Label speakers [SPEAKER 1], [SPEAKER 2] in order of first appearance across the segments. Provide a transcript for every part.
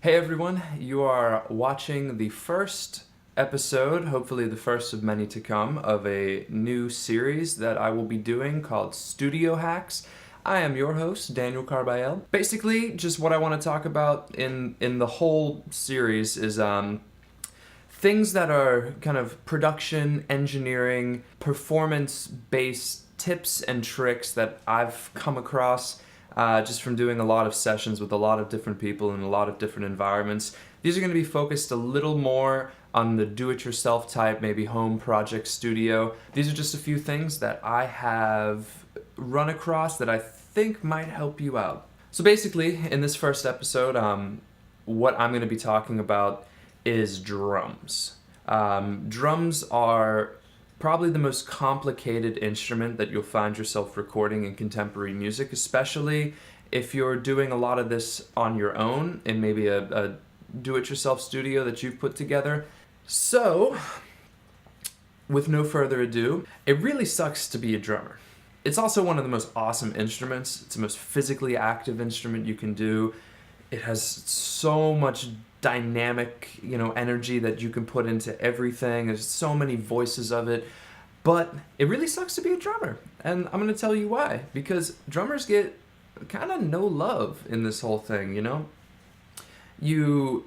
[SPEAKER 1] Hey everyone, you are watching the first episode, hopefully the first of many to come, of a new series that I will be doing called Studio Hacks. I am your host, Daniel Carbael. Basically, just what I want to talk about in the whole series is things that are kind of production, engineering, performance-based tips and tricks that I've come across just from doing a lot of sessions with a lot of different people in a lot of different environments. These are going to be focused a little more on the do-it-yourself type, maybe home project studio. These are just a few things that I have run across that I think might help you out. So basically, in this first episode, what I'm going to be talking about is drums. Drums are probably the most complicated instrument that you'll find yourself recording in contemporary music, especially if you're doing a lot of this on your own in maybe a do-it-yourself studio that you've put together. So, with no further ado, it really sucks to be a drummer. It's also one of the most awesome instruments. It's the most physically active instrument you can do. It has so much dynamic, energy that you can put into everything. There's so many voices of it. But it really sucks to be a drummer. And I'm going to tell you why. Because drummers get kind of no love in this whole thing, You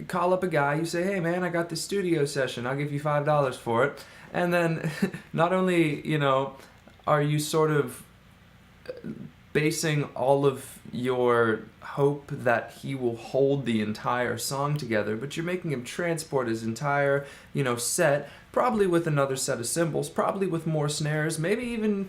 [SPEAKER 1] call up a guy, you say, hey man, I got this studio session, I'll give you $5 for it. And then not only, are you sort of basing all of your hope that he will hold the entire song together, but you're making him transport his entire, set, probably with another set of cymbals, probably with more snares, maybe even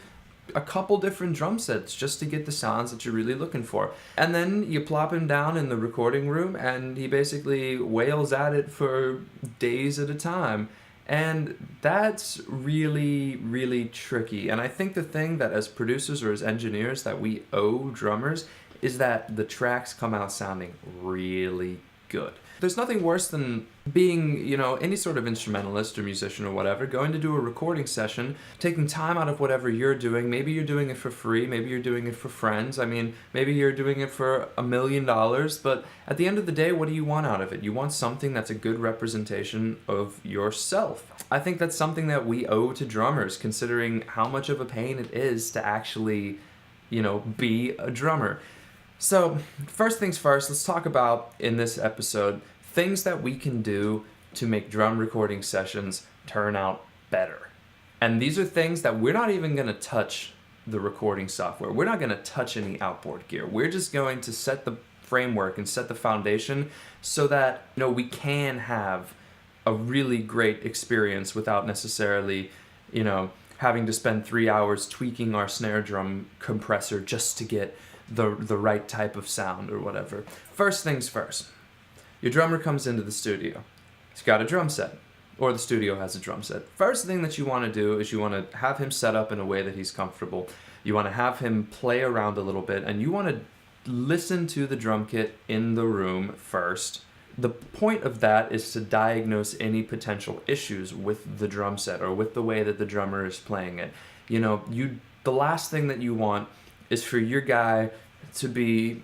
[SPEAKER 1] a couple different drum sets just to get the sounds that you're really looking for. And then you plop him down in the recording room and he basically wails at it for days at a time. And that's really, really tricky. And I think the thing that as producers or as engineers that we owe drummers is that the tracks come out sounding really good. There's nothing worse than being, any sort of instrumentalist or musician or whatever, going to do a recording session, taking time out of whatever you're doing. Maybe you're doing it for free, maybe you're doing it for friends. I mean, maybe you're doing it for $1 million, but at the end of the day, what do you want out of it? You want something that's a good representation of yourself. I think that's something that we owe to drummers, considering how much of a pain it is to actually, be a drummer. So, first things first, let's talk about, in this episode, things that we can do to make drum recording sessions turn out better. And these are things that we're not even going to touch the recording software. We're not going to touch any outboard gear. We're just going to set the framework and set the foundation so that, we can have a really great experience without necessarily, having to spend 3 hours tweaking our snare drum compressor just to get the right type of sound or whatever. First things first, your drummer comes into the studio. He's got a drum set, or the studio has a drum set. First thing that you want to do is you want to have him set up in a way that he's comfortable. You want to have him play around a little bit, and you want to listen to the drum kit in the room first. The point of that is to diagnose any potential issues with the drum set or with the way that the drummer is playing it. The last thing that you want is for your guy to be,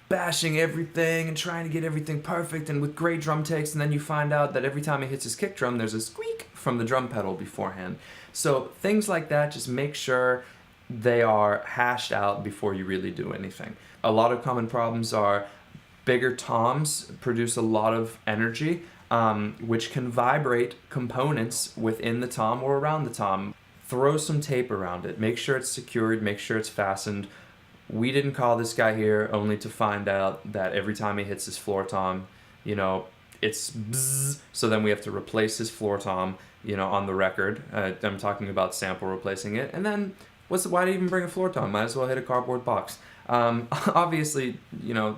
[SPEAKER 1] bashing everything and trying to get everything perfect and with great drum takes, and then you find out that every time he hits his kick drum, there's a squeak from the drum pedal beforehand. So things like that, just make sure they are hashed out before you really do anything. A lot of common problems are bigger toms produce a lot of energy, which can vibrate components within the tom or around the tom. Throw some tape around it. Make sure it's secured. Make sure it's fastened. We didn't call this guy here only to find out that every time he hits his floor tom, it's bzzz. So then we have to replace his floor tom, on the record. I'm talking about sample replacing it. And then, why do you even bring a floor tom? Might as well hit a cardboard box. Obviously,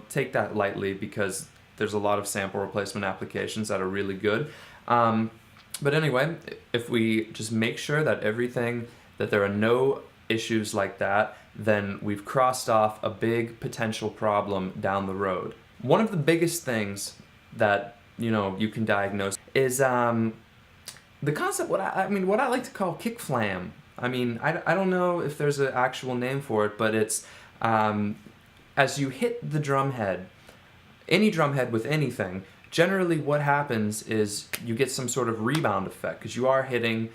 [SPEAKER 1] take that lightly because there's a lot of sample replacement applications that are really good. But anyway, if we just make sure that that there are no issues like that, then we've crossed off a big potential problem down the road. One of the biggest things that, you can diagnose is the concept, what I like to call kick flam. I don't know if there's an actual name for it, but it's as you hit the drum head, any drum head with anything, generally what happens is you get some sort of rebound effect because you are hitting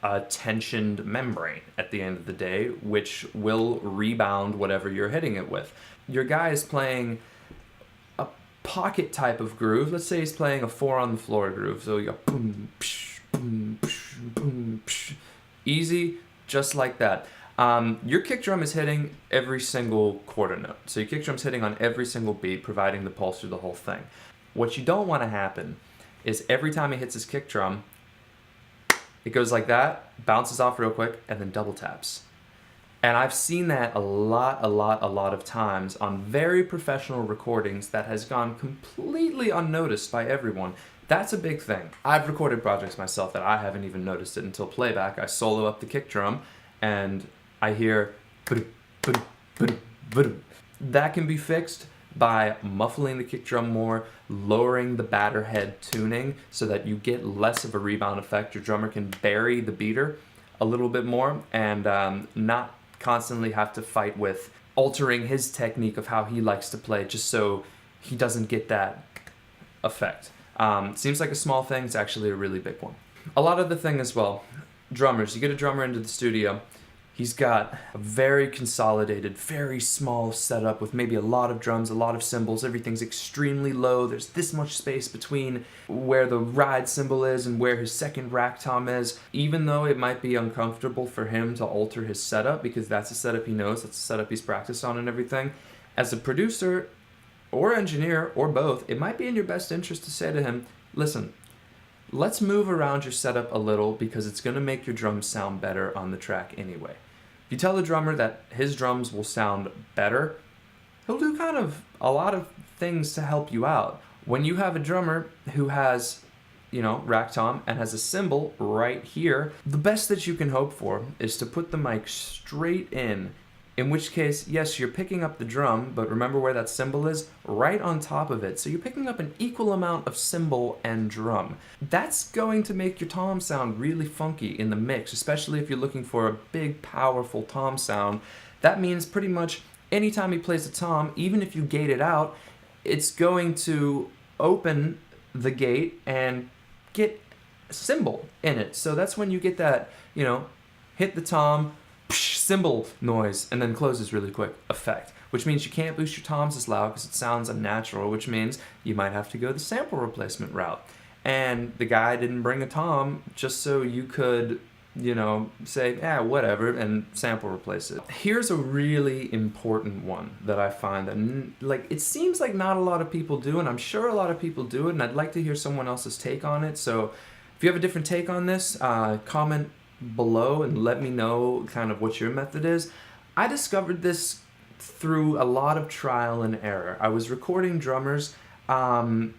[SPEAKER 1] a tensioned membrane at the end of the day, which will rebound whatever you're hitting it with. Your guy is playing a pocket type of groove. Let's say he's playing a 4 on the floor groove. So you go boom, psh, boom, psh, boom, psh. Easy, just like that. Your kick drum is hitting every single quarter note. So your kick drum's hitting on every single beat, providing the pulse through the whole thing. What you don't want to happen is every time he hits his kick drum, it goes like that, bounces off real quick, and then double taps. And I've seen that a lot of times on very professional recordings that has gone completely unnoticed by everyone. That's a big thing. I've recorded projects myself that I haven't even noticed it until playback. I solo up the kick drum, and I hear that can be fixed by muffling the kick drum more, lowering the batter head tuning so that you get less of a rebound effect. Your drummer can bury the beater a little bit more and not constantly have to fight with altering his technique of how he likes to play just so he doesn't get that effect. Seems like a small thing, it's actually a really big one. A lot of the thing as well, drummers, you get a drummer into the studio, he's got a very consolidated, very small setup with maybe a lot of drums, a lot of cymbals, everything's extremely low, there's this much space between where the ride cymbal is and where his second rack tom is. Even though it might be uncomfortable for him to alter his setup because that's a setup he knows, that's a setup he's practiced on and everything, as a producer or engineer or both, it might be in your best interest to say to him, listen, let's move around your setup a little because it's going to make your drums sound better on the track anyway. If you tell the drummer that his drums will sound better, he'll do kind of a lot of things to help you out. When you have a drummer who has, rack tom and has a cymbal right here, the best that you can hope for is to put the mic straight in which case, yes, you're picking up the drum, but remember where that cymbal is? Right on top of it. So you're picking up an equal amount of cymbal and drum. That's going to make your tom sound really funky in the mix, especially if you're looking for a big, powerful tom sound. That means pretty much anytime he plays a tom, even if you gate it out, it's going to open the gate and get a cymbal in it. So that's when you get that, hit the tom, cymbal noise, and then closes really quick effect, which means you can't boost your toms as loud because it sounds unnatural, which means you might have to go the sample replacement route. And the guy didn't bring a tom just so you could, say, whatever, and sample replace it. Here's a really important one that I find that, it seems like not a lot of people do, and I'm sure a lot of people do it, and I'd like to hear someone else's take on it. So if you have a different take on this, comment below and let me know kind of what your method is. I discovered this through a lot of trial and error. I was recording drummers and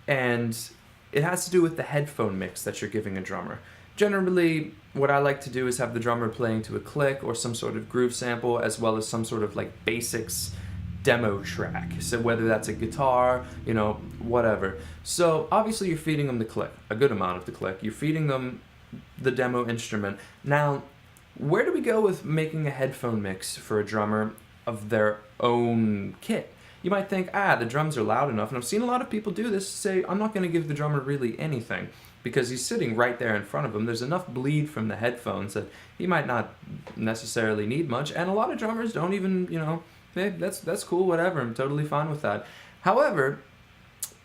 [SPEAKER 1] it has to do with the headphone mix that you're giving a drummer. Generally, what I like to do is have the drummer playing to a click or some sort of groove sample as well as some sort of basics demo track. So whether that's a guitar, whatever. So obviously you're feeding them the click, a good amount of the click. You're feeding them the demo instrument. Now, where do we go with making a headphone mix for a drummer of their own kit? You might think, the drums are loud enough, and I've seen a lot of people do this, say, I'm not going to give the drummer really anything, because he's sitting right there in front of him. There's enough bleed from the headphones that he might not necessarily need much, and a lot of drummers don't even, hey, that's cool, whatever, I'm totally fine with that. However,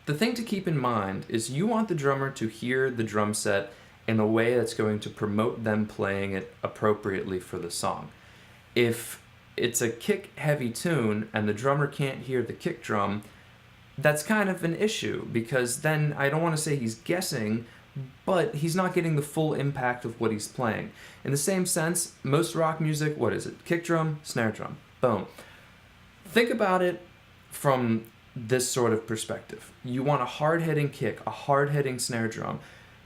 [SPEAKER 1] the thing to keep in mind is you want the drummer to hear the drum set in a way that's going to promote them playing it appropriately for the song. If it's a kick-heavy tune and the drummer can't hear the kick drum, that's kind of an issue, because then I don't want to say he's guessing, but he's not getting the full impact of what he's playing. In the same sense, most rock music, what is it? Kick drum, snare drum, boom. Think about it from this sort of perspective. You want a hard-hitting kick, a hard-hitting snare drum.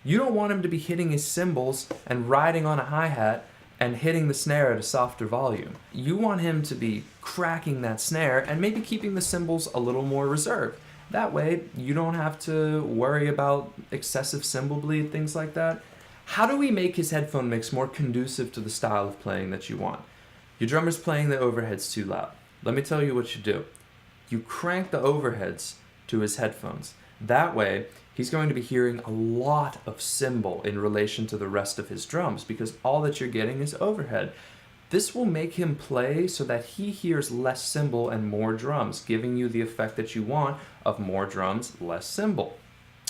[SPEAKER 1] You don't want him to be hitting his cymbals and riding on a hi-hat and hitting the snare at a softer volume. You want him to be cracking that snare and maybe keeping the cymbals a little more reserved. That way, you don't have to worry about excessive cymbal bleed, things like that. How do we make his headphone mix more conducive to the style of playing that you want? Your drummer's playing the overheads too loud. Let me tell you what you do. You crank the overheads to his headphones. That way, he's going to be hearing a lot of cymbal in relation to the rest of his drums because all that you're getting is overhead. This will make him play so that he hears less cymbal and more drums, giving you the effect that you want of more drums, less cymbal.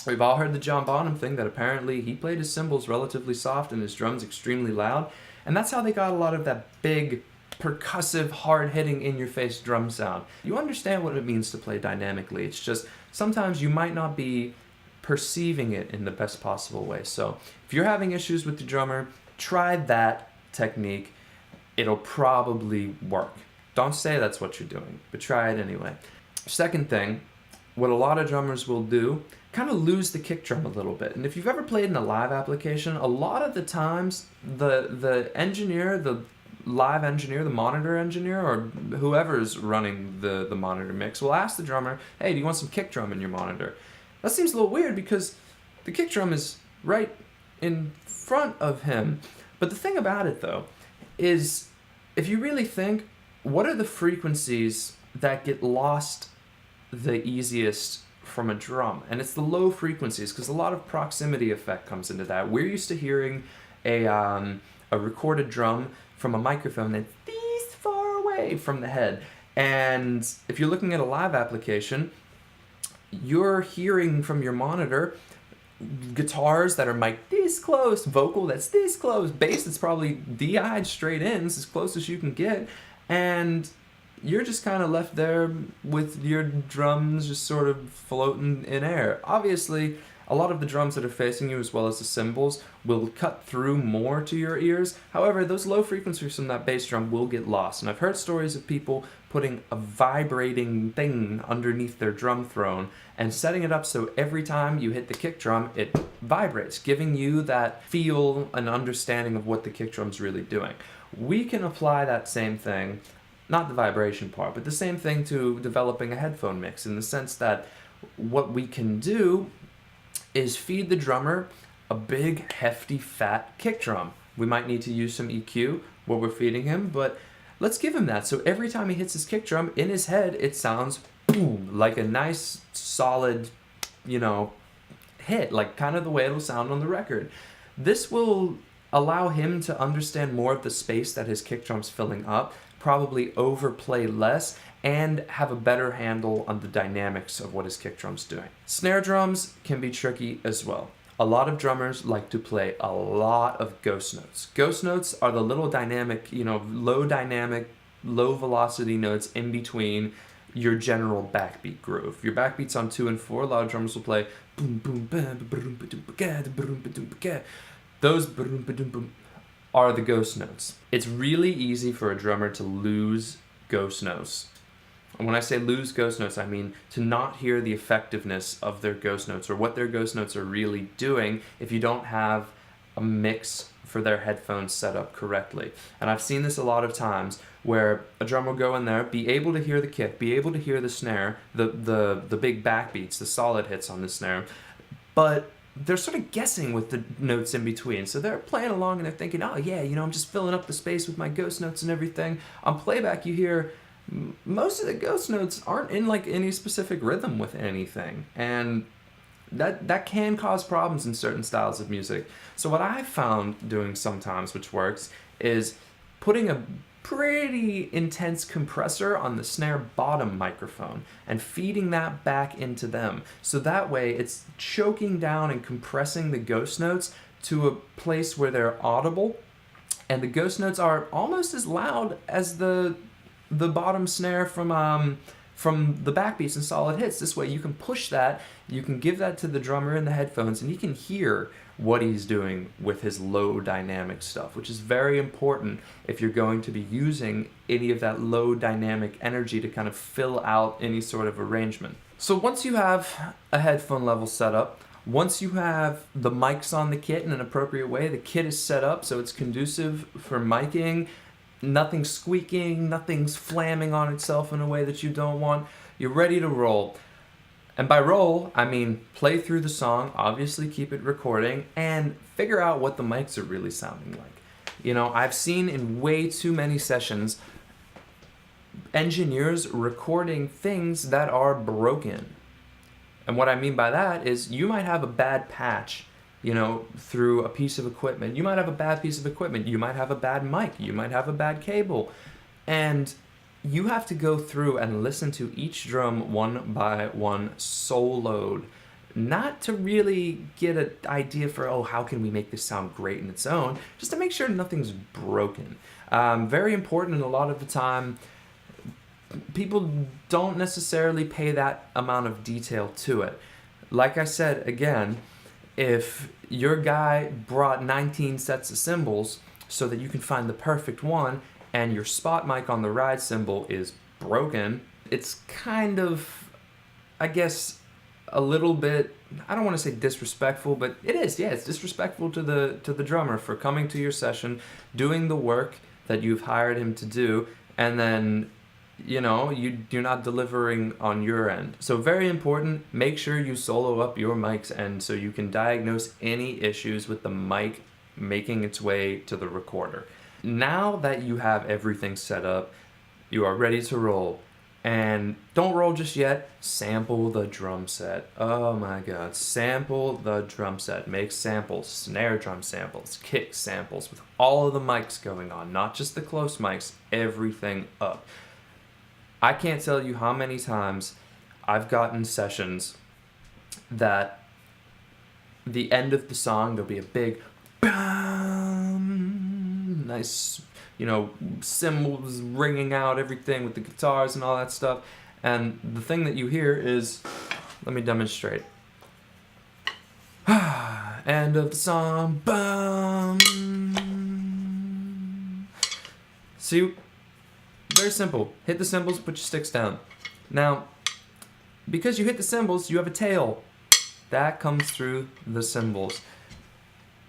[SPEAKER 1] We've all heard the John Bonham thing that apparently he played his cymbals relatively soft and his drums extremely loud, and that's how they got a lot of that big, percussive, hard-hitting, in-your-face drum sound. You understand what it means to play dynamically. It's just sometimes you might not be perceiving it in the best possible way. So if you're having issues with the drummer, try that technique. It'll probably work. Don't say that's what you're doing, but try it anyway. Second thing, what a lot of drummers will do, kind of lose the kick drum a little bit. And if you've ever played in a live application, a lot of the times the engineer, the live engineer, the monitor engineer, or whoever's running the monitor mix will ask the drummer, hey, do you want some kick drum in your monitor? That seems a little weird because the kick drum is right in front of him. But the thing about it though, is if you really think, what are the frequencies that get lost the easiest from a drum? And it's the low frequencies, because a lot of proximity effect comes into that. We're used to hearing a recorded drum from a microphone that's this far away from the head. And if you're looking at a live application, you're hearing from your monitor guitars that are mic'd this close, vocal that's this close, bass that's probably DI'd straight in, it's as close as you can get, and you're just kind of left there with your drums just sort of floating in air. Obviously, a lot of the drums that are facing you as well as the cymbals will cut through more to your ears. However, those low frequencies from that bass drum will get lost. And I've heard stories of people putting a vibrating thing underneath their drum throne and setting it up so every time you hit the kick drum, it vibrates, giving you that feel and understanding of what the kick drum's really doing. We can apply that same thing, not the vibration part, but the same thing to developing a headphone mix, in the sense that what we can do is feed the drummer a big, hefty, fat kick drum. We might need to use some EQ while we're feeding him, but let's give him that. So every time he hits his kick drum, in his head, it sounds boom, like a nice, solid, hit, like kind of the way it'll sound on the record. This will allow him to understand more of the space that his kick drum's filling up, probably overplay less, and have a better handle on the dynamics of what his kick drum's doing. Snare drums can be tricky as well. A lot of drummers like to play a lot of ghost notes. Ghost notes are the little dynamic, low velocity notes in between your general backbeat groove. Your backbeat's on 2 and 4. A lot of drummers will play boom boom bam boom boom. Those boom boom boom are the ghost notes. It's really easy for a drummer to lose ghost notes. And when I say lose ghost notes, I mean to not hear the effectiveness of their ghost notes or what their ghost notes are really doing if you don't have a mix for their headphones set up correctly. And I've seen this a lot of times where a drummer will go in there, be able to hear the kick, be able to hear the snare, the big backbeats, the solid hits on the snare, but they're sort of guessing with the notes in between. So they're playing along and they're thinking, oh yeah, I'm just filling up the space with my ghost notes and everything. On playback, you hear most of the ghost notes aren't in like any specific rhythm with anything. And that can cause problems in certain styles of music. So what I've found doing sometimes, which works, is putting a pretty intense compressor on the snare bottom microphone and feeding that back into them. So that way it's choking down and compressing the ghost notes to a place where they're audible, and the ghost notes are almost as loud as the bottom snare from the backbeats and solid hits. This way you can push that, you can give that to the drummer in the headphones, and he can hear what he's doing with his low dynamic stuff, which is very important if you're going to be using any of that low dynamic energy to kind of fill out any sort of arrangement. So once you have a headphone level set up, once you have the mics on the kit in an appropriate way, the kit is set up so it's conducive for miking, nothing's squeaking, nothing's flamming on itself in a way that you don't want, you're ready to roll. And by roll, I mean play through the song, obviously keep it recording, and figure out what the mics are really sounding like. I've seen in way too many sessions engineers recording things that are broken. And what I mean by that is you might have a bad patch, you know, through a piece of equipment. You might have a bad piece of equipment. You might have a bad mic. You might have a bad cable. And you have to go through and listen to each drum one by one soloed. Not to really get an idea for, oh, how can we make this sound great in its own, just to make sure nothing's broken. Very important, and a lot of the time, people don't necessarily pay that amount of detail to it. Like I said, again, if your guy brought 19 sets of cymbals so that you can find the perfect one, and your spot mic on the ride cymbal is broken, it's kind of, I guess, a little bit, I don't want to say disrespectful, but it is, yeah, it's disrespectful to the drummer for coming to your session, doing the work that you've hired him to do, and then, you know, you're not delivering on your end. So very important, make sure you solo up your mics, and so you can diagnose any issues with the mic making its way to the recorder. Now that you have everything set up, you are ready to roll. And don't roll just yet, sample the drum set. Oh my God, sample the drum set. Make samples, snare drum samples, kick samples, with all of the mics going on, not just the close mics, everything up. I can't tell you how many times I've gotten sessions that the end of the song, there'll be a big bam, nice, you know, cymbals ringing out everything with the guitars and all that stuff. And the thing that you hear is, let me demonstrate. End of the song, bam. See, very simple. Hit the cymbals, put your sticks down. Now, because you hit the cymbals, you have a tail. That comes through the cymbals.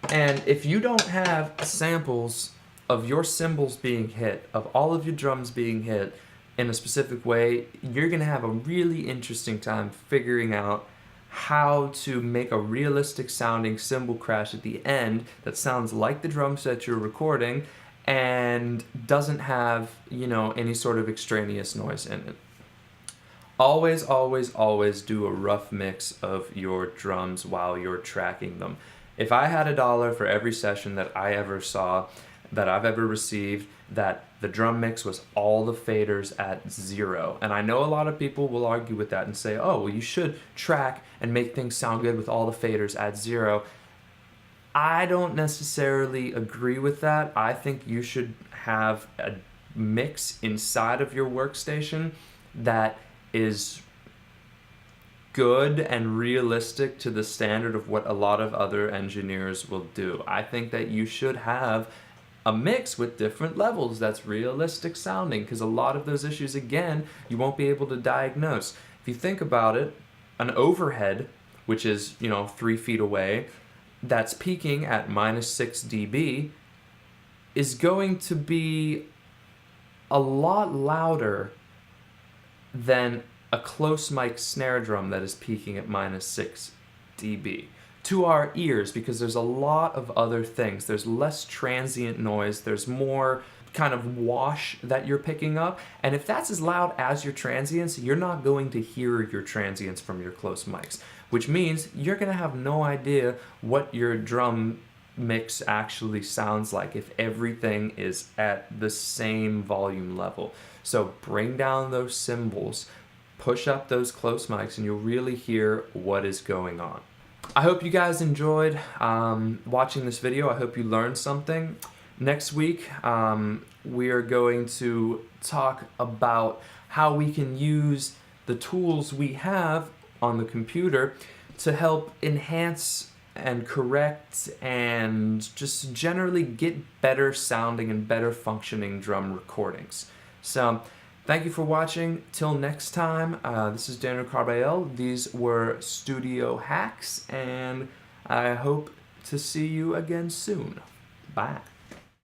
[SPEAKER 1] And if you don't have samples of your cymbals being hit, of all of your drums being hit in a specific way, you're gonna have a really interesting time figuring out how to make a realistic sounding cymbal crash at the end that sounds like the drum set you're recording and doesn't have, you know, any sort of extraneous noise in it. Always, always, always do a rough mix of your drums while you're tracking them. If I had $1 for every session that I ever saw, that I've ever received, that the drum mix was all the faders at 0. And I know a lot of people will argue with that and say, oh, well, you should track and make things sound good with all the faders at 0. I don't necessarily agree with that. I think you should have a mix inside of your workstation that is good and realistic to the standard of what a lot of other engineers will do. I think that you should have a mix with different levels that's realistic sounding, because a lot of those issues, again, you won't be able to diagnose. If you think about it, an overhead, which is, you know, 3 feet away, that's peaking at -6 dB, is going to be a lot louder than a close mic snare drum that is peaking at -6 dB. To our ears, because there's a lot of other things. There's less transient noise, there's more kind of wash that you're picking up, and if that's as loud as your transients, you're not going to hear your transients from your close mics, which means you're gonna have no idea what your drum mix actually sounds like if everything is at the same volume level. So bring down those cymbals, push up those close mics, and you'll really hear what is going on. I hope you guys enjoyed watching this video. I hope you learned something. Next week, we are going to talk about how we can use the tools we have on the computer to help enhance and correct and just generally get better sounding and better functioning drum recordings. So, thank you for watching. Till next time, this is Daniel Carbael. These were Studio Hacks, and I hope to see you again soon. Bye.